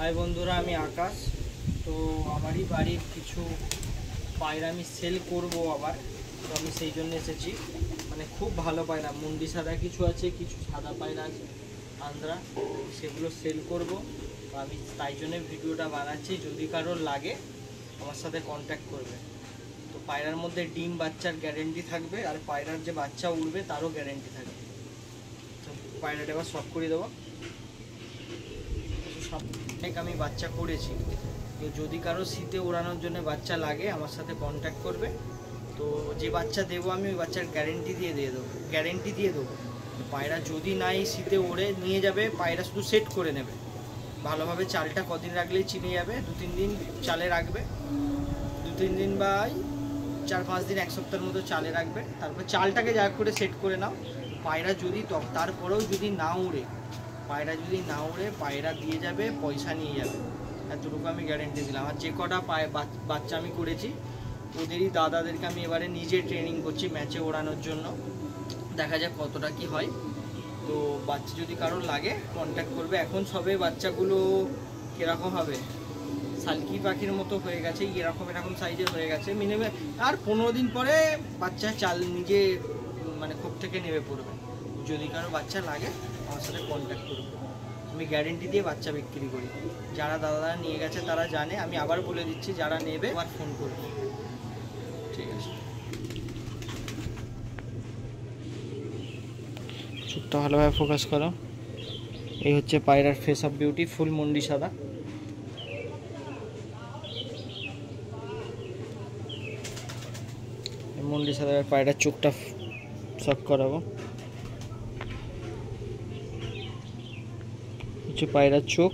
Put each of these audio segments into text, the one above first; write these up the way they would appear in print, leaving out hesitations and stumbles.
हाय बंधुरा आमी आकाश तो हमारी बाड़ीर किछु पायरा आमी सेल करबो आबार तो आमी सेई जोन्नो एसेछि माने खूब भालो पायरा मुंडी सादा किछु आछे किछु सादा पायरा आछे आंध्रा सेगुलो सेल करबो तो आमी ताई जोन्नो भिडियोटा बानाচ্ছি যদি কারো লাগে আমার সাথে কন্টাক্ট করবে তো পায়রার মধ্যে ডিম বাচ্চার গ্যারান্টি থাকবে আর পায়রার যে বাচ্চা উড়বে তারও গ্যারান্টি থাকবে তো পায়রাটা এবার শক করে দেব আমি বাচ্চা করেছি তো যদি কারো শীতে ওড়ানোর জন্য বাচ্চা লাগে আমার সাথে কন্ট্যাক্ট করবে তো যে বাচ্চা দেবো আমি ওই বাচ্চার গ্যারান্টি দিয়ে দেবো পায়রা যদি নাই শীতে ওড়ে নিয়ে যাবে পায়রা শুধু সেট করে নেবে ভালোভাবে চালটা কদিন রাখলেই চিনে যাবে 2-3 দিন চালে রাখবে 2-3 দিন বা 4-5 দিন এক সপ্তাহের মতো চালে রাখবে তারপর চালটাকে যা করে সেট করে নাও পায়রা যদি তারপরেও যদি না উড়ে পায়রা দিয়ে যাবে পয়সা নিয়ে যাবে এতটুকু আমি গ্যারান্টি দিলাম আর যে কটা বাচ্চা আমি করেছি ওদেরই দাদাদেরকে আমি এবারে নিজে ট্রেনিং করছি ম্যাচে ওড়ানোর জন্য দেখা যাক কতটা কি হয় তো বাচ্চা যদি কারো লাগে কন্ট্যাক্ট করবে এখন সবে বাচ্চাগুলো কিরকম হবে সালকি পাখির মতো হয়ে গেছে এরকম সাইজের হয়ে গেছে মিনিমাম আর 15 দিন পরে বাচ্চা চাল নিজে মানে খোপ থেকে নেমে পড়বে যদি কারো বাচ্চা লাগে আমার সাথে কন্ট্যাক্ট করবে আমি গ্যারান্টি দিয়ে বাচ্চা বিক্রি করি যারা দাদারা নিয়ে গেছে তারা জানে আমি আবার বলে দিচ্ছি যারা নেবে আবার ফোন করবে ঠিক আছে চোখটা ভালোভাবে ফোকাস করো এই হচ্ছে পায়রার ফেস অফ বিউটি ফুল মুন্ডি সাদা মুন্ডি সাদা পায়রার চোখটা শক করাবো হচ্ছে পায়রার চোখ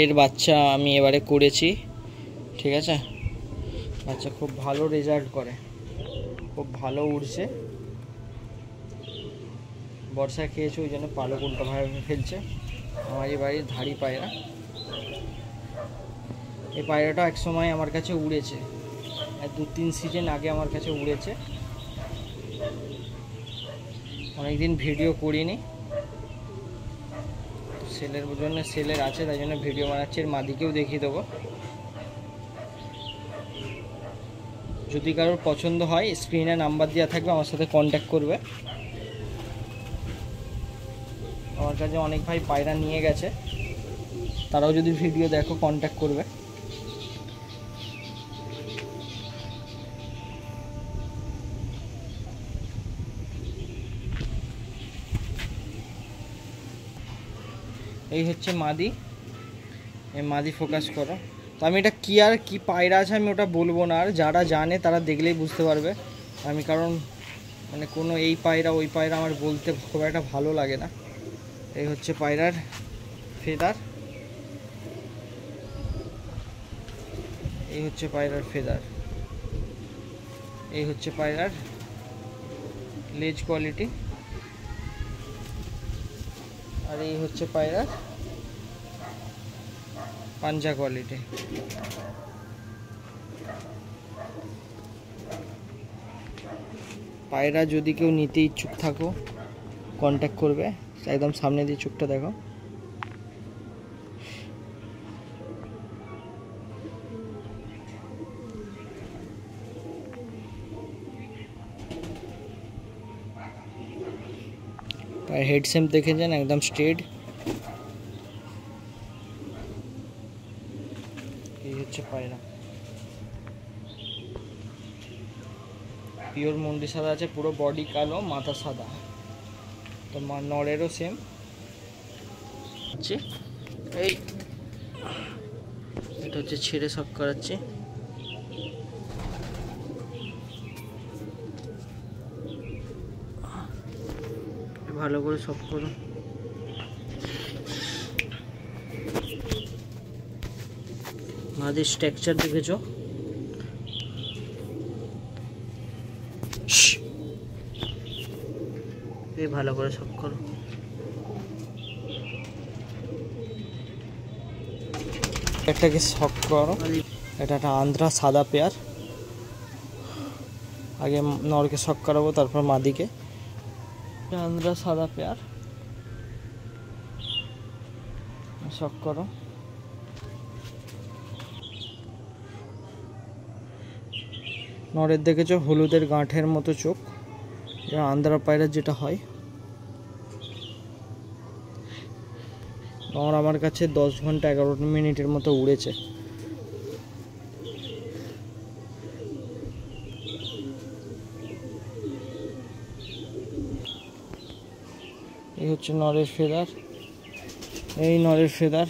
এর বাচ্চা আমি এবারে করেছি ঠিক আছে বাচ্চা খুব ভালো রেজাল্ট করে খুব ভালো উড়ছে বর্ষায় খেয়েছে ওই জন্য পালক উল্টোভাবে ফেলছে আমার এই বাড়ির ধাড়ি পায়রা এই পায়রাটা এক সময় আমার কাছে উড়েছে 2-3 সিজন আগে আমার কাছে উড়েছে অনেকদিন ভিডিও করিনি সেলের জন্য সেলের আছে তাই জন্য ভিডিও বানাচ্ছি এর মাদিকেও দেখিয়ে দেবো যদি কারোর পছন্দ হয় স্ক্রিনে নাম্বার দেওয়া থাকবে আমার সাথে কন্ট্যাক্ট করবে আমার কাছে অনেক ভাই পায়রা নিয়ে গেছে তারাও যদি ভিডিও দেখো কন্ট্যাক্ট করবে এই হচ্ছে মাদি এই মাদি ফোকাস করো তো আমি এটা কি আর কি পায়রা আছে আমি ওটা বলবো না আর যারা জানে তারা দেখলেই বুঝতে পারবে আমি কারণ মানে কোনো এই পায়রা ওই পায়রা আমার বলতে খুব একটা ভালো লাগে না এই হচ্ছে পায়রার ফেদার এই হচ্ছে পায়রার ফেদার এই হচ্ছে পায়রার লেজ কোয়ালিটি আর এই হচ্ছে পায়রার পাঞ্জা কোয়ালিটি পায়রা যদি কেউ নিতে ইচ্ছুক থাকো কন্ট্যাক্ট করবে একদম সামনে দিয়ে চোখটা দেখো हेड सेम देखे जान एकदम स्ट्रेट ये হচ্ছে পায়রা পিওর মুন্ডি সাদা আছে পুরো বডি কালো মাথা সাদা তো নড়েরও সেম আছে এই এটা হচ্ছে ছেড়ে শক করাচ্ছি ভালো করে শক করো মাদির স্ট্রাকচার দেখেছো এই ভালো করে শক করো একটাকে শক করো এটা একটা আন্ধ্রা সাদা পেয়ার आगे नर के शक कराबो तारपर मादी के आंध्रा सादा पेयर शक करो। नरेर देखेছো हलुदेर गाँठेर मतो चोख, आंध्रा पायरा जेटा हय। और आमार काछे 10 घंटा 11 मिनिटेर मतो उड़ेছে। এই হচ্ছে নরের ফেদার, এই নরের ফেদার,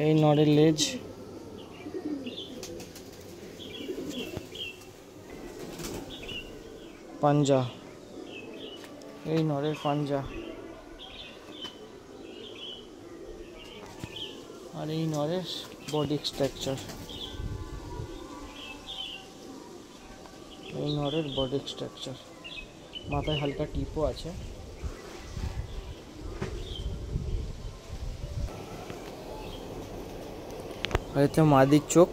এই নরের লেজ, পাঞ্জা, এই নরের পাঞ্জা, আর এই নরের বডি স্ট্রাকচার, এই নরের বডি স্ট্রাকচার। মাথায় হালকা টিপও আছে। আর এটা মাদির চোখ,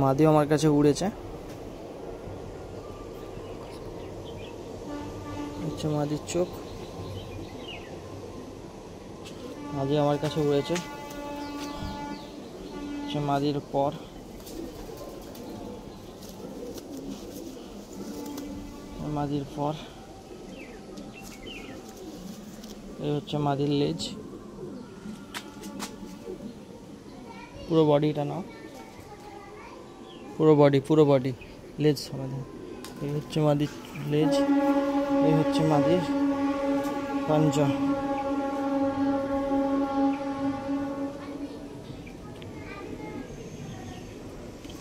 মাদিও আমার কাছে উড়েছে। হচ্ছে মাদির চোখ, মাদি আমার কাছে উড়েছে। হচ্ছে মাদির পর, মাদির পর, এই হচ্ছে মাদির লেজ। পুরো বডিটা নাও, পুরো বডি লেজ সমাধান। এই হচ্ছে মাদির লেজ, এই হচ্ছে মাদির পাঞ্জা।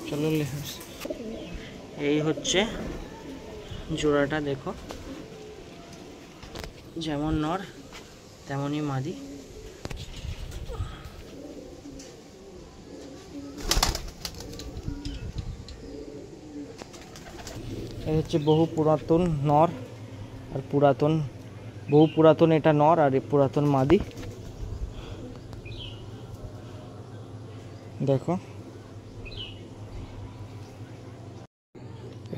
চলো এই হচ্ছে জোড়াটা, দেখো যেমন নর তেমনই মাদি। এই হচ্ছে বহু পুরাতন নর আর বহু পুরাতন এটা নর আর পুরাতন মাদি। দেখো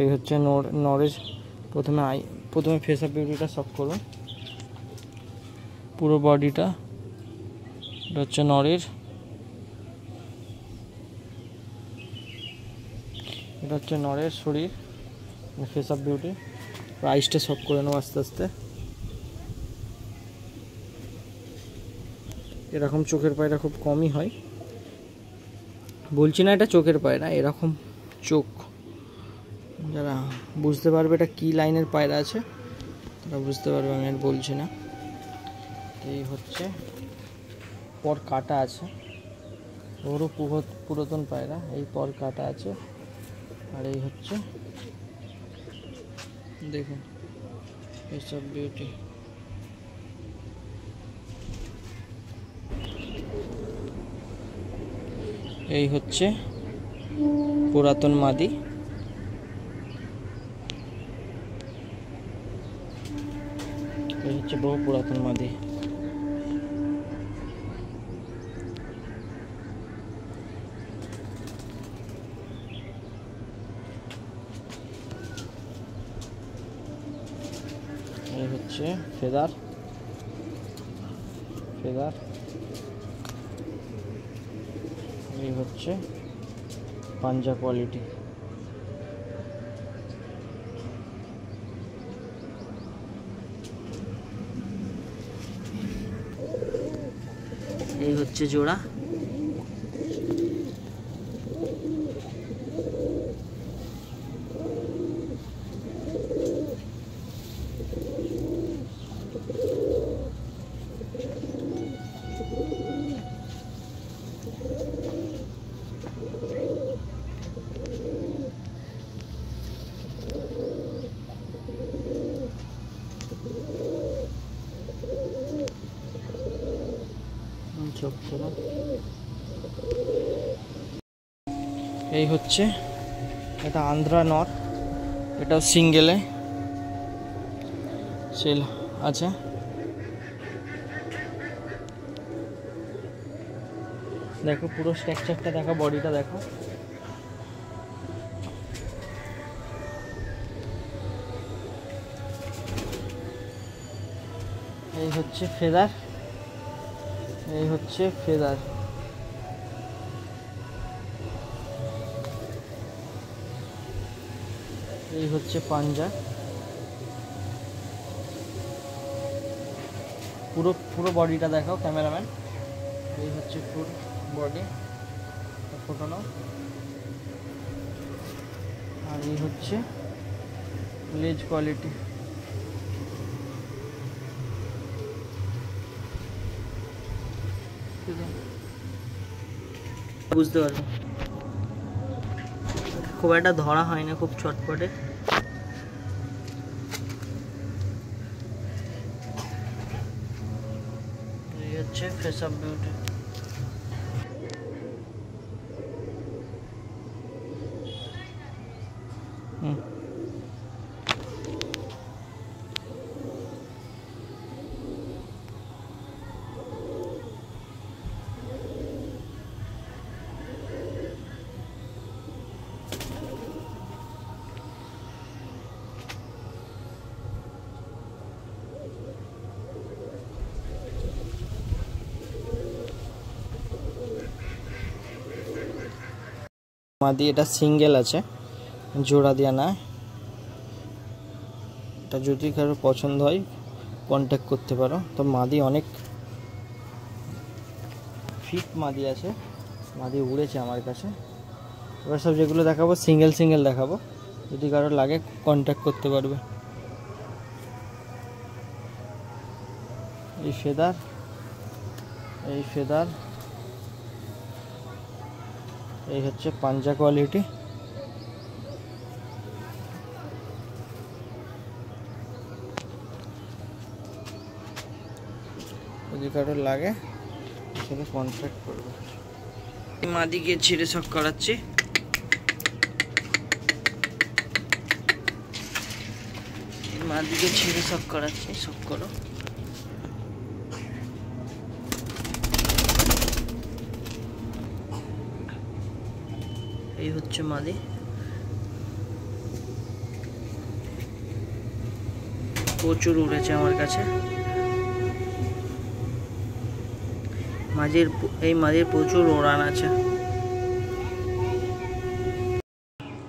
এই হচ্ছে নরের। প্রথমে ফেস অফ বিউটিটা শক করুন, পুরো বডিটা। এটা হচ্ছে নরের, এটা হচ্ছে নরের শরীর, ফেস অফ বিউটি। আইসটা শক করে নেবো আস্তে আস্তে। এরকম চোখের পায়রা খুব কমই হয়, বলছি না এটা চোখের পায়রা, এরকম চোখ। যারা বুঝতে পারবে এটা কি লাইনের পায়রা আছে তারা বুঝতে পারবে, আমি আর বলছি না। এই হচ্ছে পর কাটা আছে, ওরও পুরাতন পায়রা, এই পর কাটা আছে। আর এই হচ্ছে দেখুন এসব বিউটি। এই হচ্ছে পুরাতন মাদি, এই হচ্ছে বহু পুরাতন মাদি। এই হচ্ছে ফেদার, এই হচ্ছে পাঞ্জা কোয়ালিটি। এই হচ্ছে জোড়া। এই হচ্ছে এটা আন্ধ্রা নর, এটাও সিঙ্গেলে সেল আছে। দেখো পুরো স্ট্রাকচারটা দেখো, বডিটা দেখো। এই হচ্ছে ফেদার, এই হচ্ছে ফেদার। এই হচ্ছে পাঞ্জা। পুরো পুরো বডিটা দেখাও ক্যামেরাম্যান। এই হচ্ছে ফুল বডি, ফটো নাও। আর এই হচ্ছে লেজ কোয়ালিটি। বুঝতে পারবে, খুব একটা ধরা হয় না, খুব চটপটে। এই হচ্ছে ফেস অফ বিউটি। মাদি এটা সিঙ্গেল আছে, জোড়া দেওয়া না। এটা যদি কারো পছন্দ হয় কন্ট্যাক্ট করতে পারো। তো মাদি অনেক ফিট মাদি আছে, মাদি উড়েছে আমার কাছে। এবার সব যেগুলো দেখাবো সিঙ্গেল সিঙ্গেল দেখাবো, যদি কারো লাগে কন্ট্যাক্ট করতে পারবে। এই ফেদার, এই ফেদার, এই হচ্ছে পাঞ্জা কোয়ালিটি। যদি কারোর লাগে সাথে কন্ট্যাক্ট করবে। মাদিকে ছেড়ে শক করাচ্ছি। মাদিকে ছেড়ে শক করাচ্ছি, শক করো। এই হচ্ছে মাদি। প্রচুর উড়েছে আমার কাছে। এই মাঝির প্রচুর ওড়ান আছে।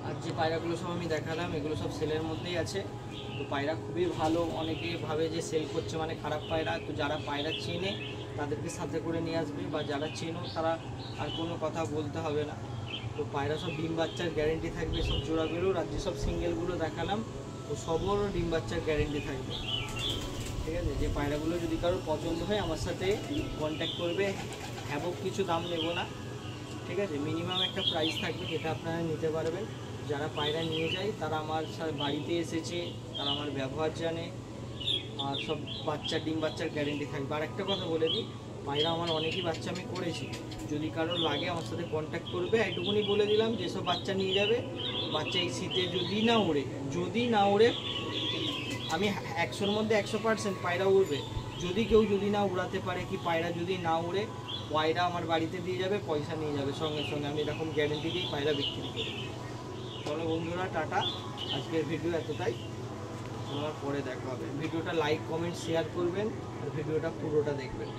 আর যে পায়রাগুলো সব আমি দেখালাম এগুলো সব সেলের মধ্যেই আছে। তো পায়রা খুবই ভালো, অনেকে ভাবে যে সেল করছে মানে খারাপ পায়রা। তো যারা পায়রা চেনে তাদেরকে সাথে করে নিয়ে আসবে, বা যারা চেনো তারা আর কোনো কথা বলতে হবে না। তো পায়রা সব ডিম বাচ্চার গ্যারেন্টি থাকবে সব জোড়াগুলোর। আর যেসব সিঙ্গেলগুলো দেখালাম তো সবরও ডিম বাচ্চার গ্যারেন্টি থাকবে। ঠিক আছে, যে পায়রাগুলো যদি কারোর পছন্দ হয় আমার সাথে কন্ট্যাক্ট করবে। হ্যাবক কিছু দাম নেব না, ঠিক আছে। মিনিমাম একটা প্রাইস থাকবে যেটা আপনারা নিতে পারবেন। যারা পায়রা নিয়ে যায় তারা আমার বাড়িতে এসেছে, তারা আমার ব্যবহার জানে। আর সব ডিম বাচ্চার গ্যারেন্টি থাকবে। আর একটা কথা বলে দিই, পায়রা আমার অনেকই বাচ্চা আমি করেছি। যদি কারোর লাগে আমার সাথে কন্ট্যাক্ট করবে। এইটুকুনি বলে দিলাম, যেসব বাচ্চা নিয়ে যাবে, বাচ্চা এই শীতে যদি না ওড়ে আমি 100-র মধ্যে 100% পায়রা উড়বে। যদি না উড়াতে পারে, কি পায়রা যদি না উড়ে, পায়রা আমার বাড়িতে দিয়ে যাবে, পয়সা নিয়ে যাবে সঙ্গে সঙ্গে। আমি এরকম গ্যারেন্টি দিয়েই পায়রা বিক্রি করি। চলো বন্ধুরা, টাটা। আজকের ভিডিও এতটাই, আমার পরে দেখা হবে। ভিডিওটা লাইক কমেন্ট শেয়ার করবেন আর ভিডিওটা পুরোটা দেখবেন।